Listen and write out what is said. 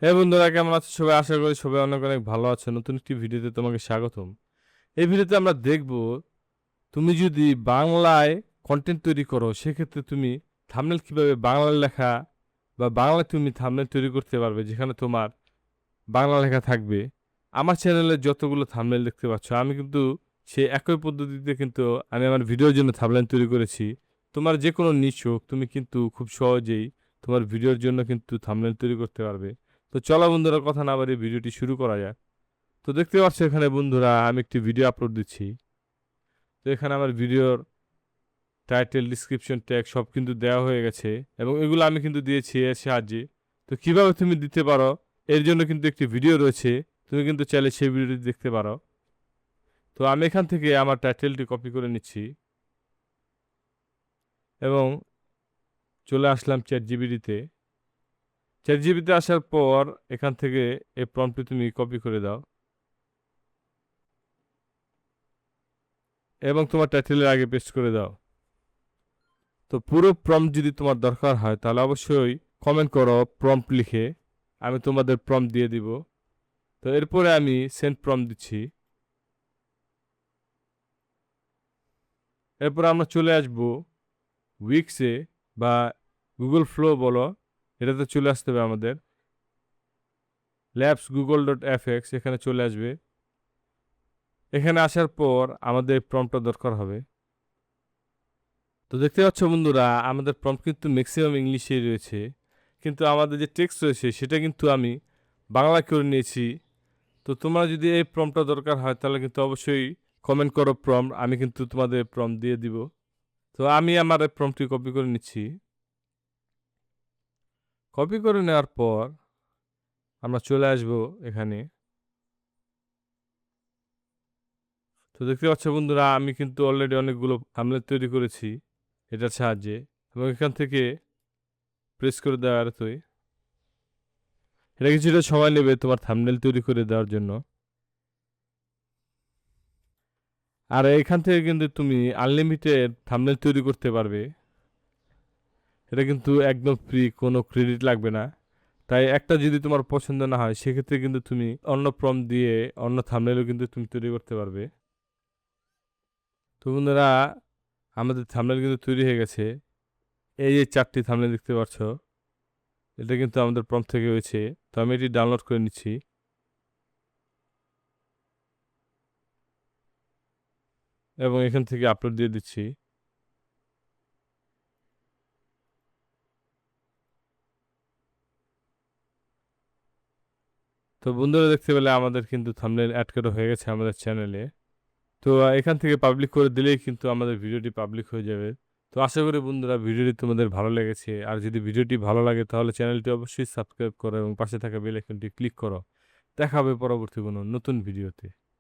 হ্যাঁ বন্ধুরা, কেমন আছো সবাই? আশা করি সবাই অনেক অনেক ভালো আছে। নতুন একটি ভিডিওতে তোমাকে স্বাগতম। এই ভিডিওতে আমরা দেখব, তুমি যদি বাংলায় কন্টেন্ট তৈরি করো সেক্ষেত্রে তুমি থাম্বনেল কিভাবে বাংলা লেখা বা বাংলায় তুমি থাম্বনেল তৈরি করতে পারবে, যেখানে তোমার বাংলা লেখা থাকবে। আমার চ্যানেলে যতগুলো থাম্বনেল দেখতে পাচ্ছ, আমি কিন্তু সেই একই পদ্ধতিতে কিন্তু আমি আমার ভিডিওর জন্য থাম্বনেল তৈরি করেছি। তোমার যে কোনো নিচ হোক, তুমি কিন্তু খুব সহজেই তোমার ভিডিওর জন্য কিন্তু থাম্বনেল তৈরি করতে পারবে। তো চলো বন্ধুরা, কথা না বাড়িয়ে ভিডিওটি শুরু করা যাক। তো দেখতে পাচ্ছ এখানে বন্ধুরা, আমি একটি ভিডিও আপলোড দিচ্ছি। তো এখানে আমার ভিডিওর টাইটেল, ডিসক্রিপশন ট্যাগ সব কিন্তু দেওয়া হয়ে গেছে এবং এগুলো আমি কিন্তু দিয়েছি এর সাহায্যে। তো কিভাবে তুমি দিতে পারো এর জন্য কিন্তু একটি ভিডিও রয়েছে, তুমি কিন্তু চাইলে সেই ভিডিওটি দেখতে পারো। তো আমি এখান থেকে আমার টাইটেলটি কপি করে নিচ্ছি এবং চলে আসলাম চ্যাট জিপিটিতে। চ্যাট জিপিটিতে আসার পর এখান থেকে এই প্রম্পটটি তুমি কপি করে দাও এবং তোমার টাইটেলের আগে পেস্ট করে দাও। তো পুরো প্রম্পট যদি তোমার দরকার হয় তাহলে অবশ্যই কমেন্ট করো প্রম্পট লিখে, আমি তোমাদের প্রম্পট দিয়ে দিব। তো এরপরে আমি সেন্ড প্রম্পট দিচ্ছি। এরপর আমরা চলে আসব উইক্সে বা গুগল ফ্লো বলো, এটাতে চলে আসতে হবে আমাদের। ল্যাবস গুগল ডট এফএক্স এখানে চলে আসবে। এখানে আসার পর আমাদের প্রম্পটটা দরকার হবে। তো দেখতে পাচ্ছ বন্ধুরা, আমাদের প্রম্পট কিন্তু ম্যাক্সিমাম ইংলিশেই রয়েছে, কিন্তু আমাদের যে টেক্সট রয়েছে সেটা কিন্তু আমি বাংলা করে নিয়েছি। তো তোমরা যদি এই প্রম্পটটা দরকার হয় তাহলে কিন্তু অবশ্যই কমেন্ট করো প্রম্পট, আমি কিন্তু তোমাদের প্রম্পট দিয়ে দিব। তো আমি আমার এই প্রম্পটটি কপি করে নিচ্ছি। কপি করে নেওয়ার পর আমরা চলে আসব এখানে। তো দেখতে পাচ্ছ বন্ধুরা, আমি কিন্তু অলরেডি অনেকগুলো থাম্বনেল তৈরি করেছি এটার সাহায্যে, এবং এখান থেকে প্রেস করে দেওয়ার তুই এটা কিছুটা সময় নেবে তোমার থাম্বনেল তৈরি করে দেওয়ার জন্য। আর এখান থেকে কিন্তু তুমি আনলিমিটেড থাম্বনেল তৈরি করতে পারবে। এটা কিন্তু একদম ফ্রি, কোনো ক্রেডিট লাগবে না। তাই একটা যদি তোমার পছন্দ না হয় সেক্ষেত্রে কিন্তু তুমি অন্য প্রম্পট দিয়ে অন্য থাম্বনেলও কিন্তু তুমি তৈরি করতে পারবে। তো বন্ধুরা, আমাদের থাম্বনেল কিন্তু তৈরি হয়ে গেছে। এই যে 4টি থাম্বনেল দেখতে পাচ্ছ, এটা কিন্তু আমাদের প্রম্পট থেকে হয়েছে। তো আমি এটি ডাউনলোড করে নিচ্ছি এবং এখান থেকে আপলোড দিয়ে দিচ্ছি। তো বন্ধুরা, দেখতে পেলে আমাদের কিন্তু থাম্বনেল অ্যাড করা হয়ে গেছে আমাদের চ্যানেলে। তো এখান থেকে পাবলিক করে দিলেই কিন্তু আমাদের ভিডিওটি পাবলিক হয়ে যাবে। তো আশা করি বন্ধুরা ভিডিওটি তোমাদের ভালো লেগেছে। আর যদি ভিডিওটি ভালো লাগে তাহলে চ্যানেলটি অবশ্যই সাবস্ক্রাইব করো এবং পাশে থাকা বেল আইকনটি ক্লিক করো। দেখা হবে পরবর্তী কোনো নতুন ভিডিওতে।